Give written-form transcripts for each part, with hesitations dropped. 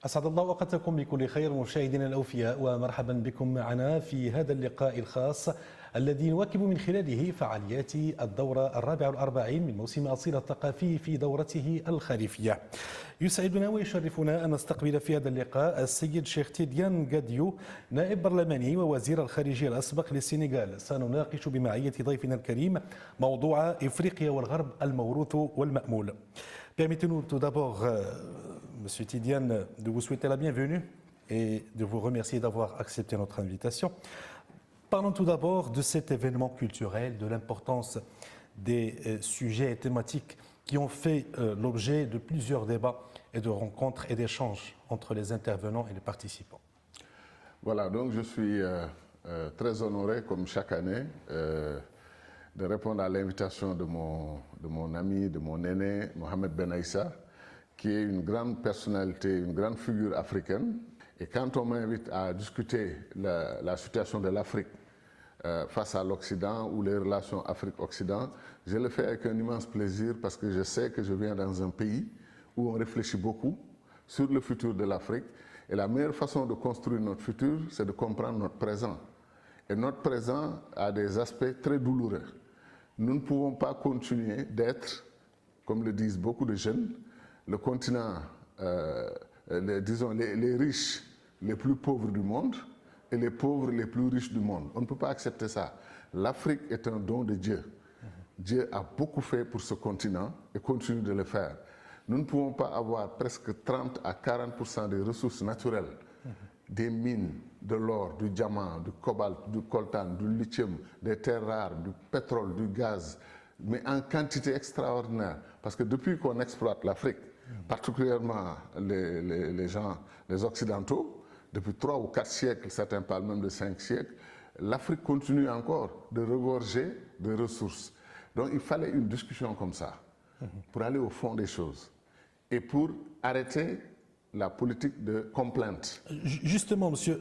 أسعد الله أوقاتكم بكل خير مشاهدينا الأوفياء، ومرحبا بكم معنا في هذا اللقاء الخاص الذي نواكب من خلاله فعاليات الدورة 44 من موسم أصيل الثقافي في دورته الخريفية. يسعدنا ويشرفنا أن نستقبل في هذا اللقاء السيد شيخ تيديان غاديو، نائب برلماني ووزير الخارجية الأسبق للسنغال. سنناقش بمعية ضيفنا الكريم موضوع إفريقيا والغرب الموروث والمأمول. Permettez-nous tout d'abord, Monsieur Tidiane, de vous souhaiter la bienvenue et de vous remercier d'avoir accepté notre invitation. Parlons tout d'abord de cet événement culturel, de l'importance des sujets et thématiques qui ont fait l'objet de plusieurs débats et de rencontres et d'échanges entre les intervenants et les participants. Voilà, donc je suis très honoré, comme chaque année, de répondre à l'invitation de mon ami, de mon aîné, Mohamed Ben Aïssa, qui est une grande personnalité, une grande figure africaine. Et quand on m'invite à discuter la situation de l'Afrique face à l'Occident ou les relations Afrique-Occident, je le fais avec un immense plaisir parce que je sais que je viens dans un pays où on réfléchit beaucoup sur le futur de l'Afrique. Et la meilleure façon de construire notre futur, c'est de comprendre notre présent. Et notre présent a des aspects très douloureux. Nous ne pouvons pas continuer d'être, comme le disent beaucoup de jeunes, le continent, disons les riches les plus pauvres du monde et les pauvres les plus riches du monde. On ne peut pas accepter ça. L'Afrique est un don de Dieu. Dieu a beaucoup fait pour ce continent et continue de le faire. Nous ne pouvons pas avoir presque 30 à 40% des ressources naturelles, des mines, de l'or, du diamant, du cobalt, du coltan, du lithium, des terres rares, du pétrole, du gaz, mais en quantité extraordinaire. Parce que depuis qu'on exploite l'Afrique, particulièrement les Occidentaux, depuis 3 ou 4 siècles, certains parlent même de 5 siècles, l'Afrique continue encore de regorger de ressources. Donc il fallait une discussion comme ça, pour aller au fond des choses et pour arrêter la politique de complainte. Justement, Monsieur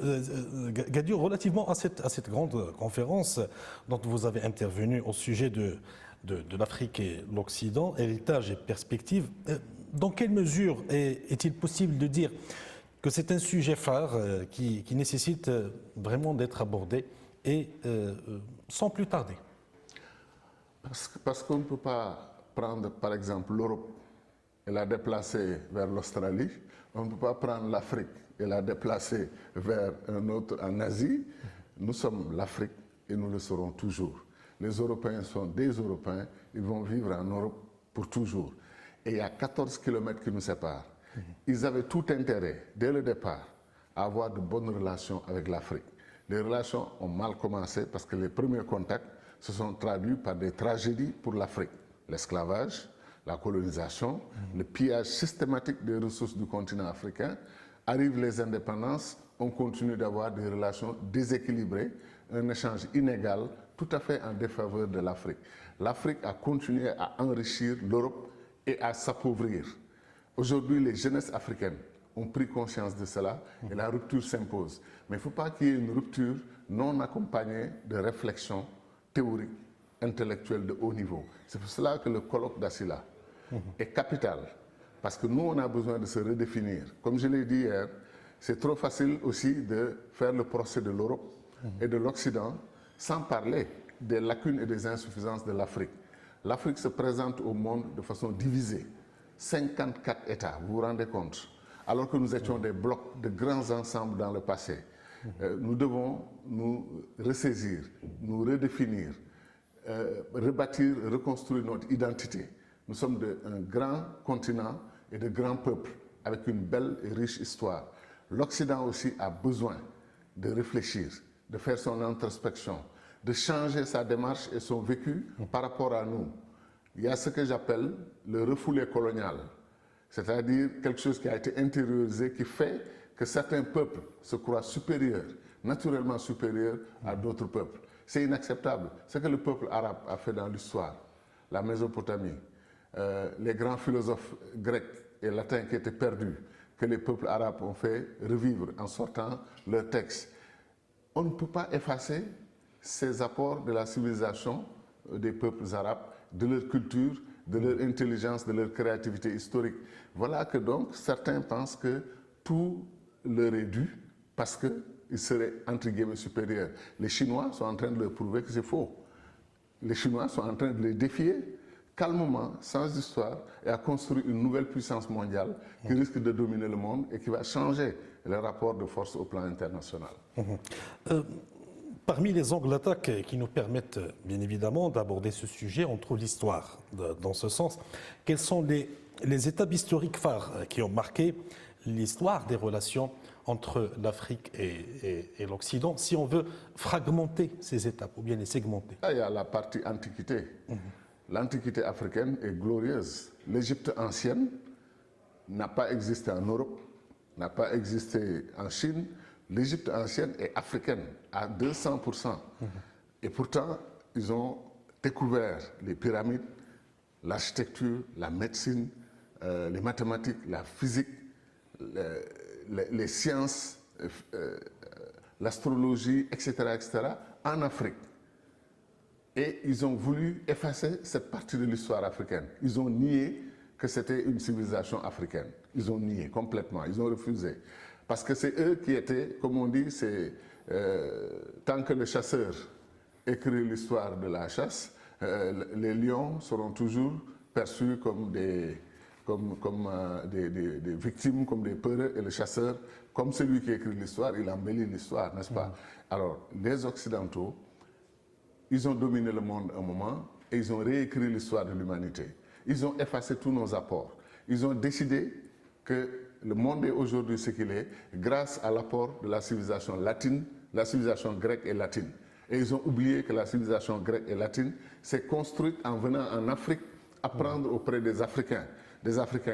Gadio, relativement à cette grande conférence dont vous avez intervenu au sujet de l'Afrique et l'Occident, héritage et perspective, dans quelle mesure est-il possible de dire que c'est un sujet phare qui nécessite vraiment d'être abordé et sans plus tarder? Parce qu'on ne peut pas prendre par exemple l'Europe et la déplacer vers l'Australie, on ne peut pas prendre l'Afrique et la déplacer vers un autre en Asie. Nous sommes l'Afrique et nous le serons toujours. Les Européens sont des Européens, ils vont vivre en Europe pour toujours. Et il y a 14 kilomètres qui nous séparent. Ils avaient tout intérêt, dès le départ, à avoir de bonnes relations avec l'Afrique. Les relations ont mal commencé parce que les premiers contacts se sont traduits par des tragédies pour l'Afrique. L'esclavage, la colonisation, le pillage systématique des ressources du continent africain. Arrivent les indépendances, on continue d'avoir des relations déséquilibrées, un échange inégal, tout à fait en défaveur de l'Afrique. L'Afrique a continué à enrichir l'Europe et à s'appauvrir. Aujourd'hui, les jeunesses africaines ont pris conscience de cela et la rupture s'impose. Mais il ne faut pas qu'il y ait une rupture non accompagnée de réflexion théorique, intellectuelle de haut niveau. C'est pour cela que le colloque d'Assila est capital. Parce que nous, on a besoin de se redéfinir. Comme je l'ai dit hier, c'est trop facile aussi de faire le procès de l'Europe et de l'Occident sans parler des lacunes et des insuffisances de l'Afrique. L'Afrique se présente au monde de façon divisée. 54 États, vous vous rendez compte? Alors que nous étions des blocs de grands ensembles dans le passé. Nous devons nous ressaisir, nous redéfinir, rebâtir, reconstruire notre identité. Nous sommes un grand continent et de grands peuples avec une belle et riche histoire. L'Occident aussi a besoin de réfléchir, de faire son introspection, de changer sa démarche et son vécu par rapport à nous. Il y a ce que j'appelle le refoulé colonial, c'est-à-dire quelque chose qui a été intériorisé, qui fait que certains peuples se croient supérieurs, naturellement supérieurs à d'autres peuples. C'est inacceptable. Ce que le peuple arabe a fait dans l'histoire, la Mésopotamie, les grands philosophes grecs et latins qui étaient perdus, que les peuples arabes ont fait revivre en sortant leurs textes. On ne peut pas effacer ces apports de la civilisation des peuples arabes, de leur culture, de leur intelligence, de leur créativité historique. Voilà que donc certains pensent que tout leur est dû parce qu'ils seraient, entre guillemets, supérieurs. Les Chinois sont en train de leur prouver que c'est faux. Les Chinois sont en train de les défier calmement, sans histoire, et à construire une nouvelle puissance mondiale qui risque de dominer le monde et qui va changer les rapports de force au plan international. Parmi les angles d'attaque qui nous permettent bien évidemment d'aborder ce sujet, on trouve l'histoire dans ce sens. Quelles sont les étapes historiques phares qui ont marqué l'histoire des relations entre l'Afrique et l'Occident, si on veut fragmenter ces étapes ou bien les segmenter? Là, il y a la partie antiquité. L'antiquité africaine est glorieuse. L'Égypte ancienne n'a pas existé en Europe, n'a pas existé en Chine. L'Égypte ancienne est africaine à 200%. Et pourtant, ils ont découvert les pyramides, l'architecture, la médecine, les mathématiques, la physique, les sciences, l'astrologie, etc., en Afrique. Et ils ont voulu effacer cette partie de l'histoire africaine. Ils ont nié que c'était une civilisation africaine. Ils ont nié complètement, ils ont refusé. Parce que c'est eux qui étaient, comme on dit, tant que le chasseur écrit l'histoire de la chasse, les lions seront toujours perçus comme des victimes, comme des peureux, et le chasseur, comme celui qui écrit l'histoire, il embellit l'histoire, n'est-ce pas? Alors, les Occidentaux, ils ont dominé le monde un moment et ils ont réécrit l'histoire de l'humanité. Ils ont effacé tous nos apports. Ils ont décidé que le monde est aujourd'hui ce qu'il est grâce à l'apport de la civilisation latine, la civilisation grecque et latine. Et ils ont oublié que la civilisation grecque et latine s'est construite en venant en Afrique apprendre auprès des Africains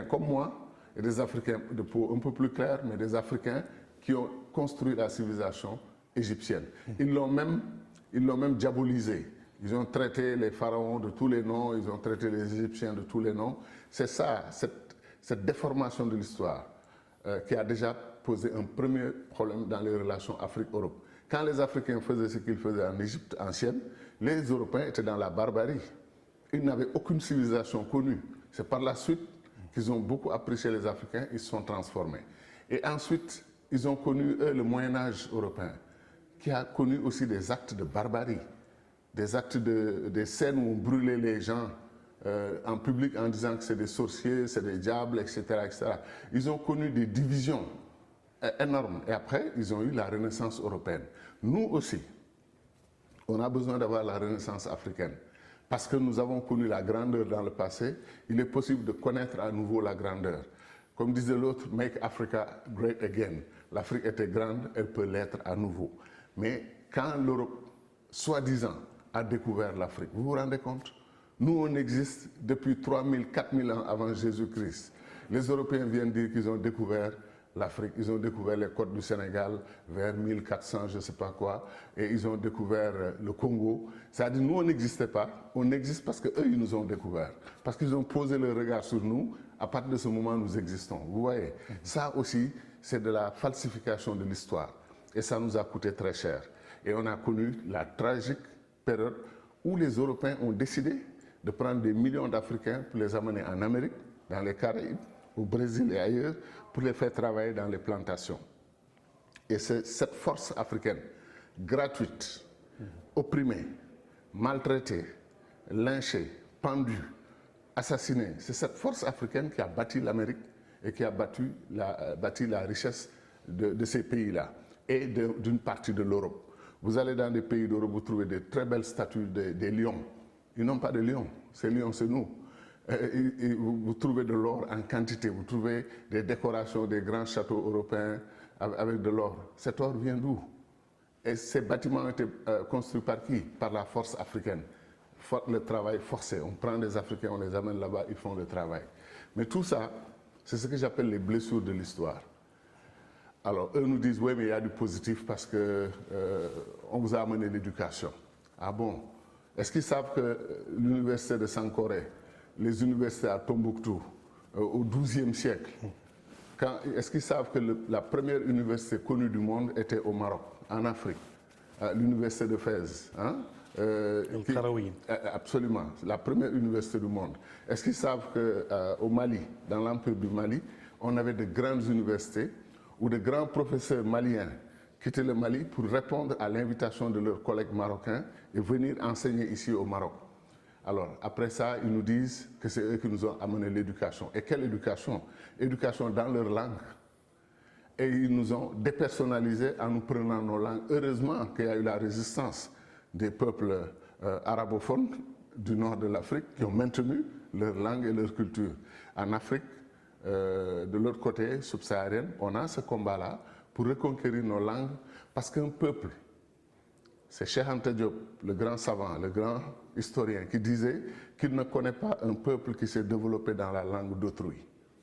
comme moi et des Africains de peau un peu plus claire, mais des Africains qui ont construit la civilisation égyptienne. Ils l'ont même diabolisé. Ils ont traité les pharaons de tous les noms, ils ont traité les Égyptiens de tous les noms. C'est ça, cette déformation de l'histoire qui a déjà posé un premier problème dans les relations Afrique-Europe. Quand les Africains faisaient ce qu'ils faisaient en Égypte ancienne, les Européens étaient dans la barbarie. Ils n'avaient aucune civilisation connue. C'est par la suite qu'ils ont beaucoup apprécié les Africains, ils se sont transformés. Et ensuite, ils ont connu, eux, le Moyen-Âge européen, qui a connu aussi des actes de barbarie, des scènes où on brûlait les gens en public en disant que c'est des sorciers, c'est des diables, etc., etc. Ils ont connu des divisions énormes. Et après, ils ont eu la Renaissance européenne. Nous aussi, on a besoin d'avoir la Renaissance africaine. Parce que nous avons connu la grandeur dans le passé, il est possible de connaître à nouveau la grandeur. Comme disait l'autre, make Africa great again. L'Afrique était grande, elle peut l'être à nouveau. Mais quand l'Europe, soi-disant, a découvert l'Afrique, vous vous rendez compte? Nous, on existe depuis 3000, 4000 ans avant Jésus-Christ. Les Européens viennent dire qu'ils ont découvert l'Afrique, ils ont découvert les côtes du Sénégal vers 1400, je ne sais pas quoi, et ils ont découvert le Congo. C'est-à-dire, nous, on n'existait pas, on existe parce qu'eux, ils nous ont découvert, parce qu'ils ont posé le regard sur nous, à partir de ce moment, nous existons. Vous voyez, ça aussi, c'est de la falsification de l'histoire, et ça nous a coûté très cher. Et on a connu la tragique période où les Européens ont décidé de prendre des millions d'Africains pour les amener en Amérique, dans les Caraïbes, au Brésil et ailleurs, pour les faire travailler dans les plantations. Et c'est cette force africaine, gratuite, opprimée, maltraitée, lynchée, pendue, assassinée, c'est cette force africaine qui a bâti l'Amérique et qui a bâti la richesse de ces pays-là et d'une partie de l'Europe. Vous allez dans des pays d'Europe, vous trouvez de très belles statues des lions. Ils n'ont pas de lions, ces lions, c'est nous. Et vous trouvez de l'or en quantité, vous trouvez des décorations des grands châteaux européens avec de l'or. Cet or vient d'où? Et ces bâtiments ont été construits par qui? Par la force africaine. Le travail forcé. On prend des Africains, on les amène là-bas, ils font le travail. Mais tout ça, c'est ce que j'appelle les blessures de l'histoire. Alors, eux nous disent, oui, mais il y a du positif parce qu'on vous a amené l'éducation. Ah bon? Est-ce qu'ils savent que l'université de Sankoré, les universités à Tombouctou, au XIIe siècle, est-ce qu'ils savent que la première université connue du monde était au Maroc, en Afrique, l'université de Fès, hein? Absolument, la première université du monde. Est-ce qu'ils savent qu'au Mali, dans l'empire du Mali, on avait de grandes universités où de grands professeurs maliens quittaient le Mali pour répondre à l'invitation de leurs collègues marocains et venir enseigner ici au Maroc. Alors, après ça, ils nous disent que c'est eux qui nous ont amené l'éducation. Et quelle éducation? Éducation dans leur langue. Et ils nous ont dépersonnalisés en nous prenant nos langues. Heureusement qu'il y a eu la résistance des peuples arabophones du nord de l'Afrique qui ont maintenu leur langue et leur culture. En Afrique, de l'autre côté, subsaharienne, on a ce combat-là pour reconquérir nos langues parce qu'un peuple, c'est Cheikh Anta Diop, le grand savant, le grand historien, qui disait qu'il ne connaît pas un peuple qui s'est développé dans la langue d'autrui.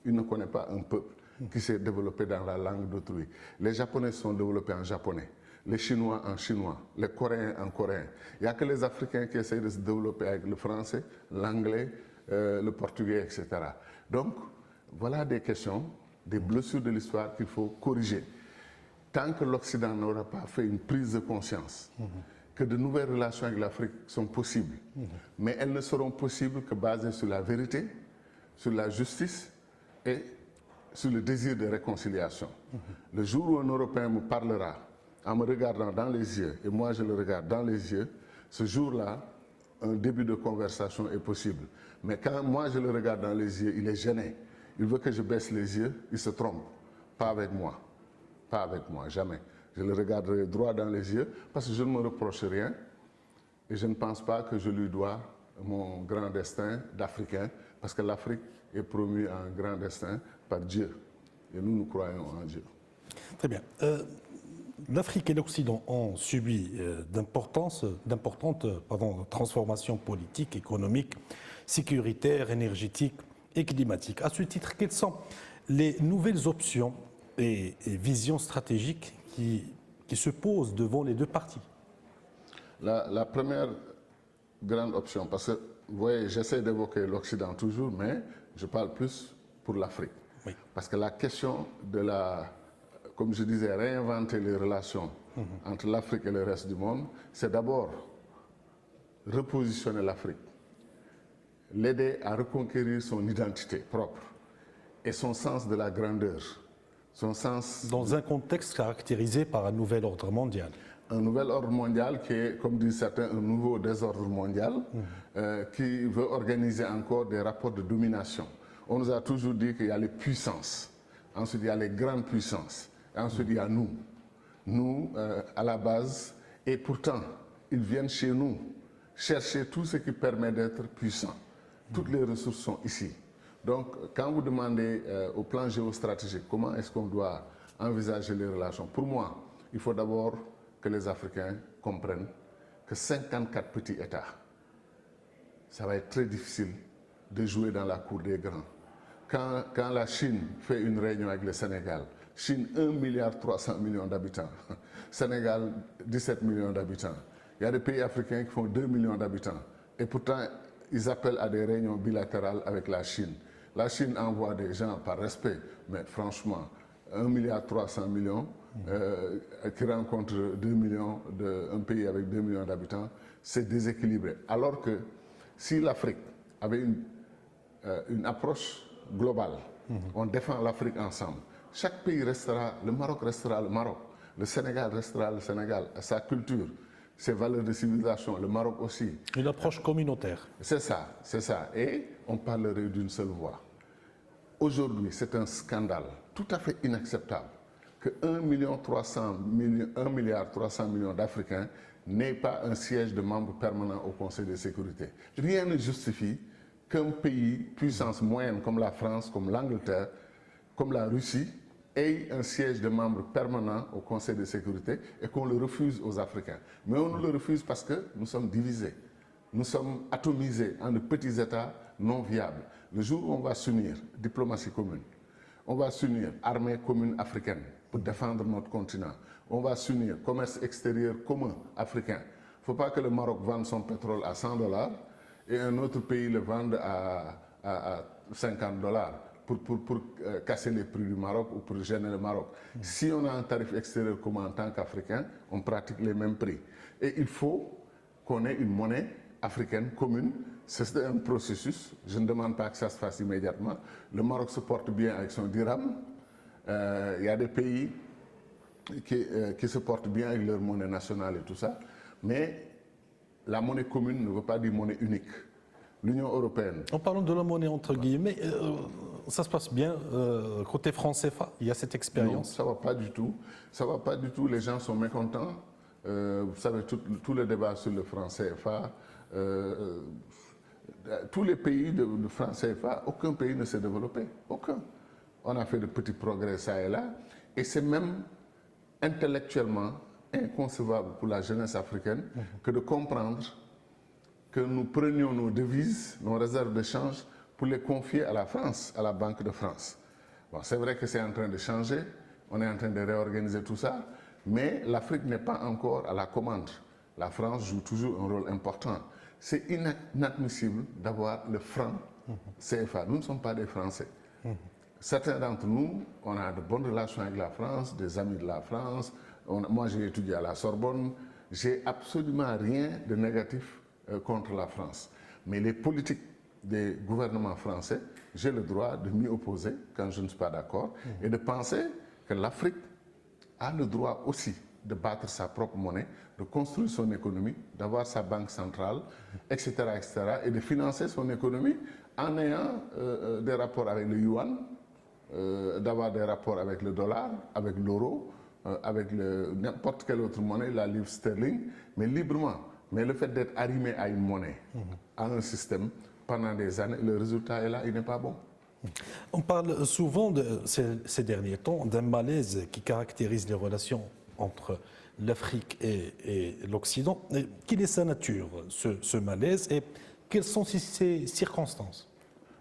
Il ne connaît pas un peuple qui s'est développé dans la langue d'autrui. Les Japonais se sont développés en japonais, les Chinois en chinois, les Coréens en coréen. Il n'y a que les Africains qui essayent de se développer avec le français, l'anglais, le portugais, etc. Donc, voilà des questions, des blessures de l'histoire qu'il faut corriger. Tant que l'Occident n'aura pas fait une prise de conscience que de nouvelles relations avec l'Afrique sont possibles, mais elles ne seront possibles que basées sur la vérité, sur la justice et sur le désir de réconciliation. Le jour où un Européen me parlera en me regardant dans les yeux, et moi je le regarde dans les yeux, ce jour-là, un début de conversation est possible. Mais quand moi je le regarde dans les yeux, il est gêné. Il veut que je baisse les yeux, il se trompe. Pas avec moi. Pas avec moi, jamais. Je le regarderai droit dans les yeux parce que je ne me reproche rien et je ne pense pas que je lui dois mon grand destin d'Africain parce que l'Afrique est promue à un grand destin par Dieu et nous, nous croyons en Dieu. Très bien. L'Afrique et l'Occident ont subi d'importantes transformations politiques, économiques, sécuritaires, énergétiques et climatiques. À ce titre, quelles sont les nouvelles options et visions stratégiques qui se posent devant les deux parties? La première grande option, parce que vous voyez, j'essaie d'évoquer l'Occident toujours, mais je parle plus pour l'Afrique. Oui. Parce que la question de comme je disais, réinventer les relations entre l'Afrique et le reste du monde, c'est d'abord repositionner l'Afrique, l'aider à reconquérir son identité propre et son sens de la grandeur. Dans un contexte caractérisé par un nouvel ordre mondial. Un nouvel ordre mondial qui est, comme disent certains, un nouveau désordre mondial qui veut organiser encore des rapports de domination. On nous a toujours dit qu'il y a les puissances, ensuite il y a les grandes puissances, et ensuite il y a nous. Nous, à la base, et pourtant, ils viennent chez nous chercher tout ce qui permet d'être puissant. Toutes les ressources sont ici. Donc, quand vous demandez au plan géostratégique comment est-ce qu'on doit envisager les relations, pour moi, il faut d'abord que les Africains comprennent que 54 petits États, ça va être très difficile de jouer dans la cour des grands. Quand la Chine fait une réunion avec le Sénégal, Chine 1,3 milliard d'habitants, Sénégal 17 millions d'habitants. Il y a des pays africains qui font 2 millions d'habitants et pourtant ils appellent à des réunions bilatérales avec la Chine. La Chine envoie des gens par respect, mais franchement, 1,3 milliard qui rencontre 2 millions, un pays avec 2 millions d'habitants, c'est déséquilibré. Alors que si l'Afrique avait une approche globale, on défend l'Afrique ensemble, chaque pays restera, le Maroc restera le Maroc, le Sénégal restera le Sénégal, sa culture, ses valeurs de civilisation, le Maroc aussi. Une approche communautaire. C'est ça, c'est ça. Et on parlerait d'une seule voix. Aujourd'hui, c'est un scandale tout à fait inacceptable que 1,3 milliard d'Africains n'aient pas un siège de membre permanent au Conseil de sécurité. Rien ne justifie qu'un pays, puissance moyenne comme la France, comme l'Angleterre, comme la Russie, ait un siège de membre permanent au Conseil de sécurité et qu'on le refuse aux Africains. Mais on nous le refuse parce que nous sommes divisés. Nous sommes atomisés en de petits États non viables. Le jour où on va s'unir, diplomatie commune, on va s'unir, armée commune africaine pour défendre notre continent, on va s'unir, commerce extérieur commun africain. Il ne faut pas que le Maroc vende son pétrole à 100 $ et un autre pays le vende à 50 $ pour casser les prix du Maroc ou pour gêner le Maroc. Si on a un tarif extérieur commun en tant qu'Africain, on pratique les mêmes prix. Et il faut qu'on ait une monnaie africaine commune. C'est un processus. Je ne demande pas que ça se fasse immédiatement. Le Maroc se porte bien avec son dirham. Il y a des pays qui se portent bien avec leur monnaie nationale et tout ça, mais la monnaie commune ne veut pas dire monnaie unique. L'Union européenne. En parlant de la monnaie entre guillemets, ça se passe bien côté franc CFA. Il y a cette Non, expérience. ça va pas du tout. Ça va pas du tout. Les gens sont mécontents. Vous savez, tout le débat sur le franc CFA, tous les pays de franc CFA, aucun pays ne s'est développé. Aucun. On a fait de petits progrès ça et là. Et c'est même intellectuellement inconcevable pour la jeunesse africaine que de comprendre que nous prenions nos devises, nos réserves de change, pour les confier à la France, à la Banque de France. Bon, c'est vrai que c'est en train de changer, on est en train de réorganiser tout ça, mais l'Afrique n'est pas encore à la commande. La France joue toujours un rôle important. C'est inadmissible d'avoir le franc CFA. Nous ne sommes pas des Français. Certains d'entre nous, on a de bonnes relations avec la France, des amis de la France. Moi, j'ai étudié à la Sorbonne. J'ai absolument rien de négatif contre la France. Mais les politiques des gouvernements français, j'ai le droit de m'y opposer quand je ne suis pas d'accord et de penser que l'Afrique a le droit aussi de battre sa propre monnaie, de construire son économie, d'avoir sa banque centrale, etc., etc., et de financer son économie en ayant des rapports avec le yuan, d'avoir des rapports avec le dollar, avec l'euro, avec n'importe quelle autre monnaie, la livre sterling, mais librement. Mais le fait d'être arrimé à une monnaie, à un système, pendant des années, le résultat est là, il n'est pas bon. On parle souvent ces derniers temps d'un malaise qui caractérise les relations entre l'Afrique et l'Occident. Quelle est sa nature, ce malaise, et quelles sont ses circonstances?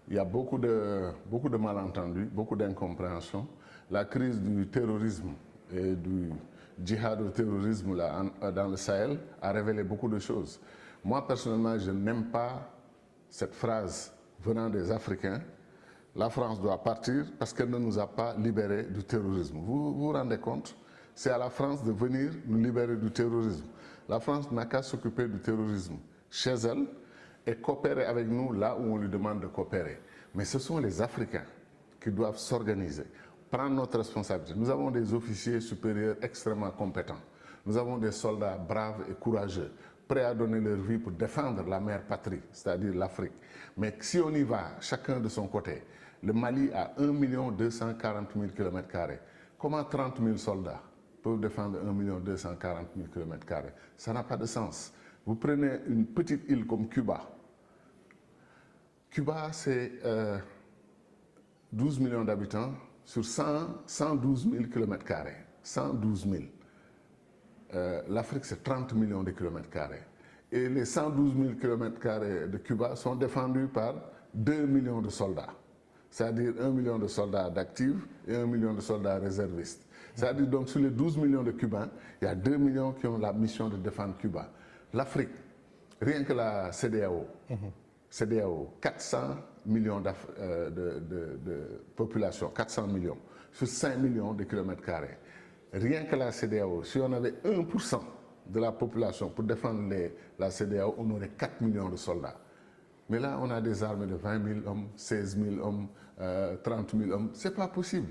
Il y a beaucoup de malentendus, beaucoup d'incompréhension. La crise du terrorisme et du djihad au terrorisme là, dans le Sahel a révélé beaucoup de choses. Moi, personnellement, je n'aime pas cette phrase venant des Africains. La France doit partir parce qu'elle ne nous a pas libérés du terrorisme. Vous vous rendez compte? C'est à la France de venir nous libérer du terrorisme. La France n'a qu'à s'occuper du terrorisme chez elle et coopérer avec nous là où on lui demande de coopérer. Mais ce sont les Africains qui doivent s'organiser, prendre notre responsabilité. Nous avons des officiers supérieurs extrêmement compétents. Nous avons des soldats braves et courageux, prêts à donner leur vie pour défendre la mère patrie, c'est-à-dire l'Afrique. Mais si on y va, chacun de son côté, le Mali a 1 240 000 km². Comment 30 000 soldats peuvent défendre 1 240 000 km²? Ça n'a pas de sens. Vous prenez une petite île comme Cuba. Cuba, c'est 12 millions d'habitants sur 112 000 km². 112 000. L'Afrique, c'est 30 millions de kilomètres-carrés. Et les 112 000 km² de Cuba sont défendus par 2 millions de soldats. C'est-à-dire 1 million de soldats d'actifs et 1 million de soldats réservistes. C'est-à-dire donc sur les 12 millions de Cubains, il y a 2 millions qui ont la mission de défendre Cuba. L'Afrique, rien que la CEDEAO, 400 millions de population, 400 millions, sur 5 millions de km². Rien que la CEDEAO, si on avait 1% de la population pour défendre la CEDEAO, on aurait 4 millions de soldats. Mais là, on a des armées de 20 000 hommes, 16 000 hommes, 30 000 hommes. Ce n'est pas possible.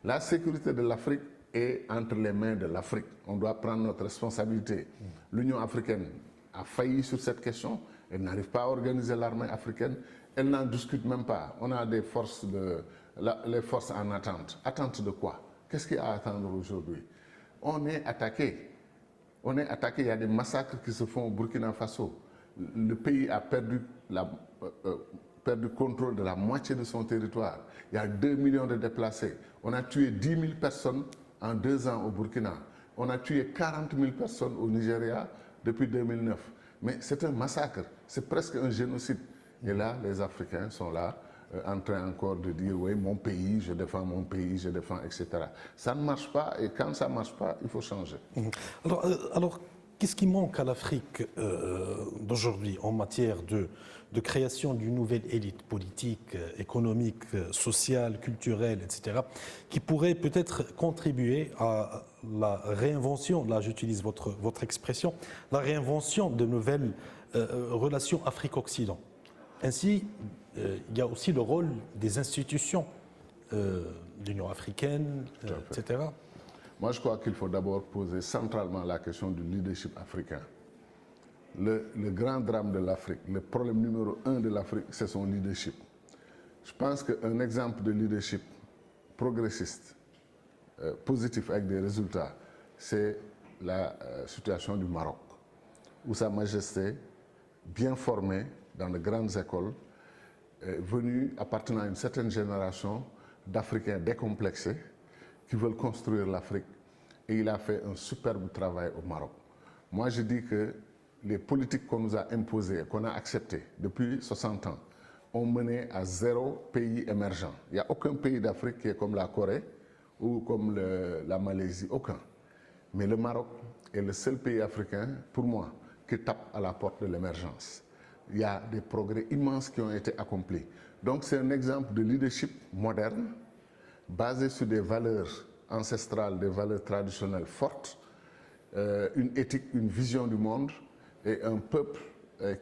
La sécurité de l'Afrique est entre les mains de l'Afrique. On doit prendre notre responsabilité. L'Union africaine a failli sur cette question. Elle n'arrive pas à organiser l'armée africaine. Elle n'en discute même pas. On a des forces, les forces en attente. Attente de quoi? Qu'est-ce qu'il y a à attendre aujourd'hui? On est attaqué. On est attaqué. Il y a des massacres qui se font au Burkina Faso. Le pays a perdu le contrôle de la moitié de son territoire. Il y a 2 millions de déplacés. On a tué 10 000 personnes en 2 ans au Burkina. On a tué 40 000 personnes au Nigeria depuis 2009. Mais c'est un massacre. C'est presque un génocide. Et là, les Africains sont là, en train encore de dire, oui, mon pays, je défends mon pays, je défends, etc. Ça ne marche pas, et quand ça ne marche pas, il faut changer. Alors qu'est-ce qui manque à l'Afrique d'aujourd'hui en matière de création d'une nouvelle élite politique, économique, sociale, culturelle, etc., qui pourrait peut-être contribuer à la réinvention, là j'utilise votre expression, la réinvention de nouvelles relations Afrique-Occident. Ainsi, il y a aussi le rôle des institutions l'Union africaine, etc. Moi, je crois qu'il faut d'abord poser centralement la question du leadership africain. Le grand drame de l'Afrique, le problème numéro un de l'Afrique, c'est son leadership. Je pense qu'un exemple de leadership progressiste, positif avec des résultats, c'est la situation du Maroc, où Sa Majesté, bien formée dans de grandes écoles, est venue appartenant à une certaine génération d'Africains décomplexés qui veulent construire l'Afrique. Et il a fait un superbe travail au Maroc. Moi, je dis que les politiques qu'on nous a imposées, qu'on a acceptées depuis 60 ans, ont mené à 0 pays émergent. Il n'y a aucun pays d'Afrique qui est comme la Corée ou comme la Malaisie, aucun. Mais le Maroc est le seul pays africain, pour moi, qui tape à la porte de l'émergence. Il y a des progrès immenses qui ont été accomplis. Donc c'est un exemple de leadership moderne, basé sur des valeurs ancestrales, des valeurs traditionnelles fortes, une éthique, une vision du monde et un peuple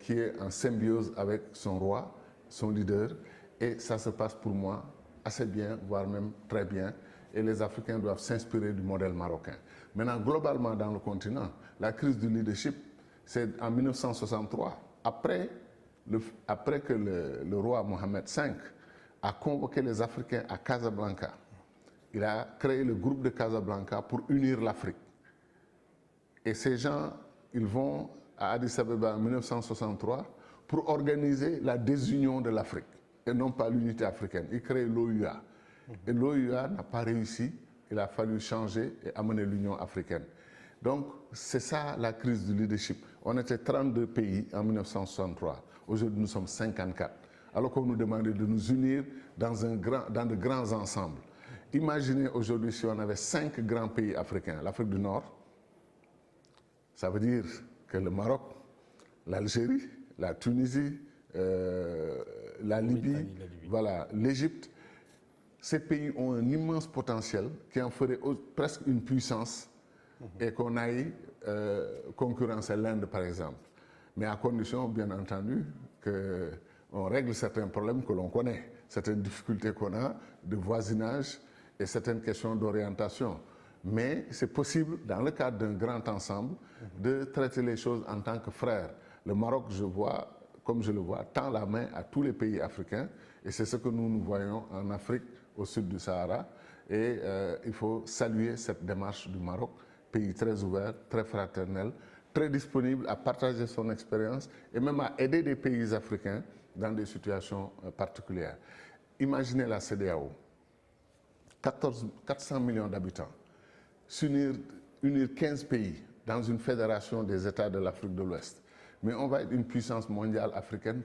qui est en symbiose avec son roi, son leader. Et ça se passe pour moi assez bien, voire même très bien. Et les Africains doivent s'inspirer du modèle marocain. Maintenant, globalement dans le continent, la crise du leadership, c'est en 1963, après que le roi Mohamed V a convoqué les Africains à Casablanca. Il a créé le groupe de Casablanca pour unir l'Afrique. Et ces gens, ils vont à Addis Abeba en 1963 pour organiser la désunion de l'Afrique et non pas l'unité africaine. Ils créent l'OUA. Et l'OUA n'a pas réussi. Il a fallu changer et amener l'Union africaine. Donc, c'est ça la crise du leadership. On était 32 pays en 1963. Aujourd'hui, nous sommes 54. Alors qu'on nous demandait de nous unir dans de grands ensembles. Imaginez aujourd'hui si on avait 5 grands pays africains. L'Afrique du Nord, ça veut dire que le Maroc, l'Algérie, la Tunisie, la Libye, voilà, l'Égypte, ces pays ont un immense potentiel qui en ferait presque une puissance et qu'on aille concurrencer l'Inde, par exemple. Mais à condition, bien entendu, qu'on règle certains problèmes que l'on connaît, certaines difficultés qu'on a de voisinage et certaines questions d'orientation. Mais c'est possible, dans le cadre d'un grand ensemble, de traiter les choses en tant que frères. Le Maroc, je vois, comme je le vois, tend la main à tous les pays africains et c'est ce que nous voyons en Afrique, au sud du Sahara. Et il faut saluer cette démarche du Maroc, pays très ouvert, très fraternel, très disponible à partager son expérience et même à aider des pays africains dans des situations particulières. Imaginez la CEDEAO, 400 millions d'habitants, unir 15 pays dans une fédération des États de l'Afrique de l'Ouest. Mais on va être une puissance mondiale africaine,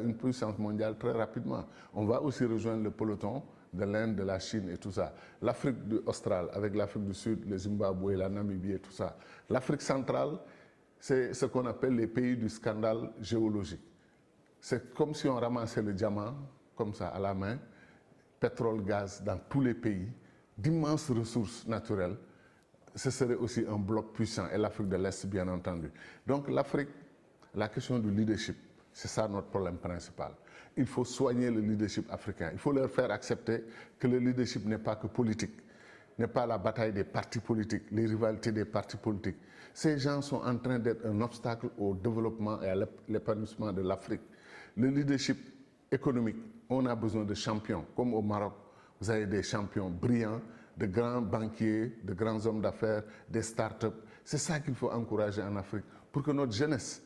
une puissance mondiale très rapidement. On va aussi rejoindre le peloton de l'Inde, de la Chine et tout ça. L'Afrique australe avec l'Afrique du Sud, le Zimbabwe, la Namibie et tout ça. L'Afrique centrale, c'est ce qu'on appelle les pays du scandale géologique. C'est comme si on ramassait le diamant, comme ça, à la main, pétrole, gaz dans tous les pays, d'immenses ressources naturelles. Ce serait aussi un bloc puissant, et l'Afrique de l'Est, bien entendu. Donc l'Afrique, la question du leadership, c'est ça notre problème principal. Il faut soigner le leadership africain. Il faut leur faire accepter que le leadership n'est pas que politique, n'est pas la bataille des partis politiques, les rivalités des partis politiques. Ces gens sont en train d'être un obstacle au développement et à l'épanouissement de l'Afrique. Le leadership économique, on a besoin de champions. Comme au Maroc, vous avez des champions brillants, de grands banquiers, de grands hommes d'affaires, des start-up. C'est ça qu'il faut encourager en Afrique pour que notre jeunesse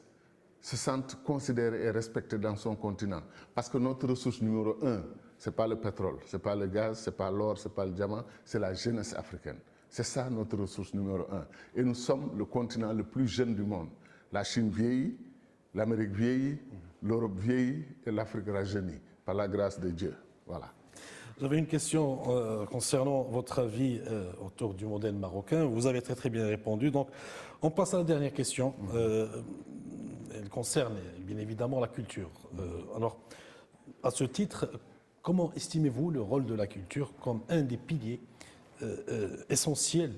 se sente considérée et respectée dans son continent. Parce que notre ressource numéro 1, ce n'est pas le pétrole, ce n'est pas le gaz, ce n'est pas l'or, ce n'est pas le diamant, c'est la jeunesse africaine. C'est ça notre ressource numéro 1. Et nous sommes le continent le plus jeune du monde. La Chine vieillit, l'Amérique vieillit, l'Europe vieillit et l'Afrique rajeunit, par la grâce de Dieu. Voilà. J'avais une question concernant votre avis autour du modèle marocain. Vous avez très bien répondu. Donc, on passe à la dernière question. Elle concerne bien évidemment la culture. Alors, à ce titre, comment estimez-vous le rôle de la culture comme un des piliers essentiels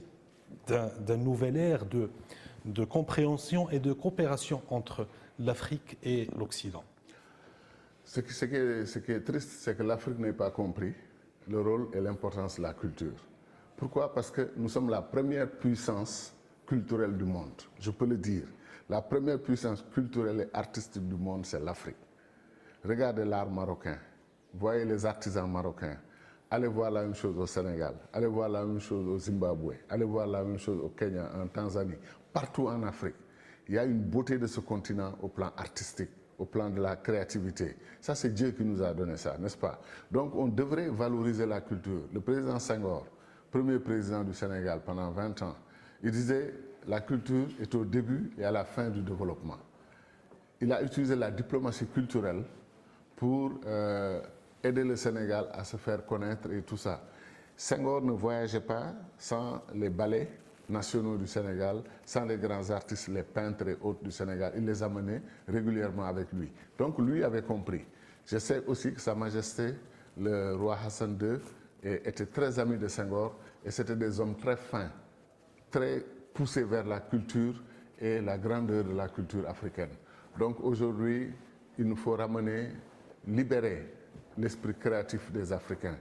d'un nouvel ère de compréhension et de coopération entre l'Afrique et l'Occident? Ce qui est triste, c'est que l'Afrique n'est pas compris le rôle et l'importance de la culture. Pourquoi? Parce que nous sommes la première puissance culturelle du monde, je peux le dire. La première puissance culturelle et artistique du monde, c'est l'Afrique. Regardez l'art marocain, voyez les artisans marocains. Allez voir la même chose au Sénégal, allez voir la même chose au Zimbabwe, allez voir la même chose au Kenya, en Tanzanie, partout en Afrique. Il y a une beauté de ce continent au plan artistique, au plan de la créativité. Ça, c'est Dieu qui nous a donné ça, n'est-ce pas? Donc, on devrait valoriser la culture. Le président Senghor, premier président du Sénégal pendant 20 ans, il disait la culture est au début et à la fin du développement. Il a utilisé la diplomatie culturelle pour aider le Sénégal à se faire connaître et tout ça. Senghor ne voyageait pas sans les ballets nationaux du Sénégal, sans les grands artistes, les peintres et autres du Sénégal. Il les amenait régulièrement avec lui. Donc lui avait compris. Je sais aussi que Sa Majesté, le roi Hassan II, était très ami de Senghor et c'était des hommes très fins, très poussés vers la culture et la grandeur de la culture africaine. Donc aujourd'hui, il nous faut ramener, libérer l'esprit créatif des Africains.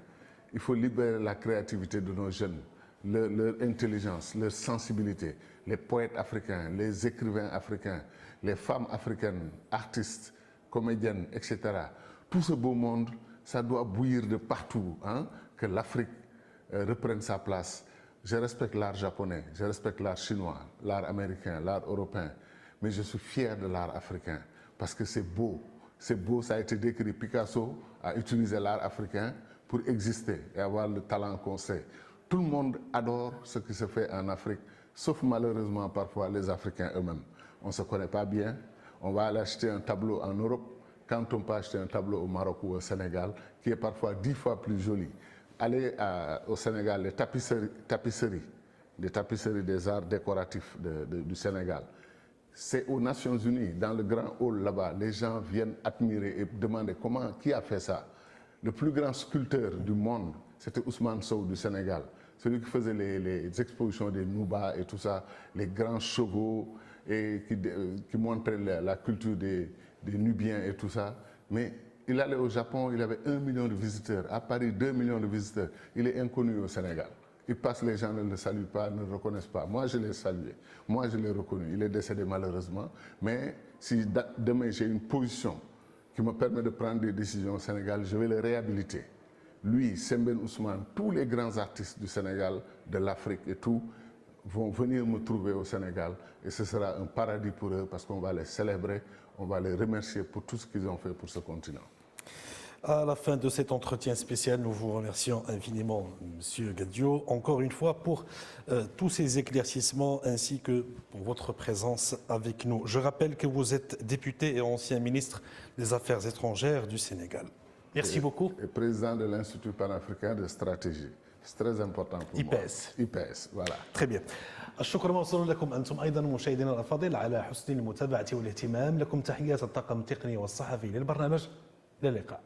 Il faut libérer la créativité de nos jeunes, leur intelligence, leur sensibilité. Les poètes africains, les écrivains africains, les femmes africaines, artistes, comédiennes, etc. Tout ce beau monde, ça doit bouillir de partout, hein, que l'Afrique reprenne sa place. Je respecte l'art japonais, je respecte l'art chinois, l'art américain, l'art européen, mais je suis fier de l'art africain parce que c'est beau. C'est beau, ça a été décrit. Picasso a utilisé l'art africain pour exister et avoir le talent qu'on sait. Tout le monde adore ce qui se fait en Afrique, sauf malheureusement parfois les Africains eux-mêmes. On ne se connaît pas bien, on va aller acheter un tableau en Europe, quand on peut acheter un tableau au Maroc ou au Sénégal, qui est parfois 10 fois plus joli. Allez au Sénégal, les tapisseries des arts décoratifs du Sénégal. C'est aux Nations Unies, dans le grand hall là-bas, les gens viennent admirer et demander qui a fait ça. Le plus grand sculpteur du monde, c'était Ousmane Sow du Sénégal. Celui qui faisait les expositions des Nouba et tout ça, les grands chevaux et qui montraient la culture des Nubiens et tout ça. Mais il allait au Japon, il avait 1 million de visiteurs. À Paris, 2 millions de visiteurs. Il est inconnu au Sénégal. Il passe, les gens ne le saluent pas, ne le reconnaissent pas. Moi, je l'ai salué. Moi, je l'ai reconnu. Il est décédé malheureusement. Mais si demain j'ai une position qui me permet de prendre des décisions au Sénégal, je vais le réhabiliter. Lui, Sembène Ousmane, tous les grands artistes du Sénégal, de l'Afrique et tout, vont venir me trouver au Sénégal. Et ce sera un paradis pour eux parce qu'on va les célébrer, on va les remercier pour tout ce qu'ils ont fait pour ce continent. À la fin de cet entretien spécial, nous vous remercions infiniment, Monsieur Gadio, encore une fois pour tous ces éclaircissements ainsi que pour votre présence avec nous. Je rappelle que vous êtes député et ancien ministre des Affaires étrangères du Sénégal. Merci beaucoup. Et président de l'Institut panafricain de stratégie. C'est très important pour moi. IPS, voilà. Très bien. الشكر موصول لكم أنتم أيضا مشاهدينا الأفاضل على حسن المتابعة والاهتمام. لكم تحيات الطاقم التقني والصحفي للبرنامج. إلى اللقاء.